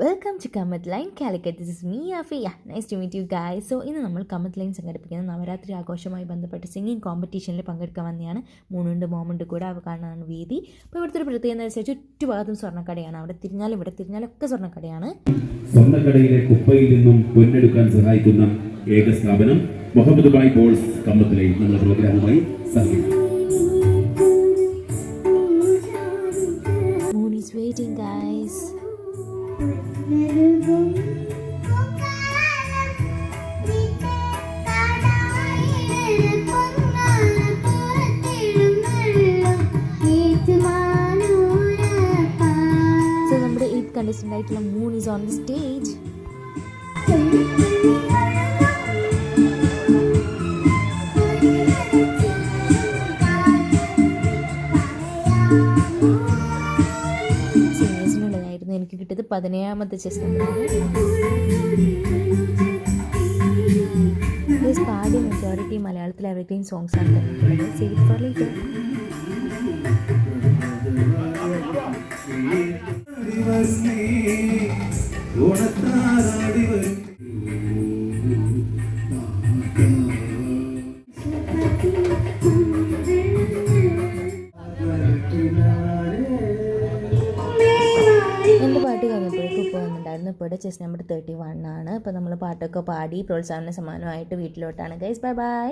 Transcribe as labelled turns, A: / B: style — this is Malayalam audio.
A: Welcome to Kamath line Calicut. This is me Afiya. Nice to meet you guys. So ഇന്ന് നമ്മൾ കമത്ത് ലൈൻ സംഘടിപ്പിക്കുന്ന നവരാത്രി ആഘോഷവുമായി ബന്ധപ്പെട്ട് സിംഗിങ് കോമ്പറ്റീഷനിൽ പങ്കെടുക്കാൻ വന്നതാണ്. മൂന്നുണ്ട് മോമുണ്ട് കൂടെ അവ കാണാനാണ് വേദി. അപ്പോൾ ഇവിടുത്തെ ഒരു പ്രത്യേകത എന്ന് വെച്ചാൽ ചുറ്റുഭാഗത്തും സ്വർണ്ണക്കടയാണ്. അവിടെ തിരിഞ്ഞാലും ഇവിടെ തിരിഞ്ഞാലൊക്കെ സ്വർണ്ണക്കടയാണ്.
B: സ്വർണ്ണക്കടയിലെ കുപ്പയിൽ നിന്നും പൊന്നെടുക്കാൻ സഹായിക്കുന്ന ഏക സ്ഥാപനം Muhammad bye balls Kamath line നമ്മുടെ പ്രോഗ്രാമുമായി സഹകരിക്കും.
A: Moon is waiting, guys. So നമ്മുടെ 8th contestant ആയിട്ടുള്ള moon is on the stage. എനിക്ക് കിട്ടിയത് 17ാമത്തെ ചെസ് നമ്പറാണ്. പാടിയ മെജോറിറ്റി മലയാളത്തിൽ എവറിഗ്രീൻ സോങ്സ് ആണ് തന്നിട്ടുള്ളത്. Save it for later. എൻ്റെ പാട്ട് കഴിഞ്ഞപ്പോഴേക്കും ഇപ്പോൾ വന്നിട്ടുണ്ടായിരുന്നു. ഇപ്പോൾ ഇവിടെ ചെസ് നമ്പർ 31 ആണ്. അപ്പോൾ നമ്മൾ പാട്ടൊക്കെ പാടി പ്രോത്സാഹന സമ്മാനമായിട്ട് വീട്ടിലോട്ടാണ്. Guys bye bye.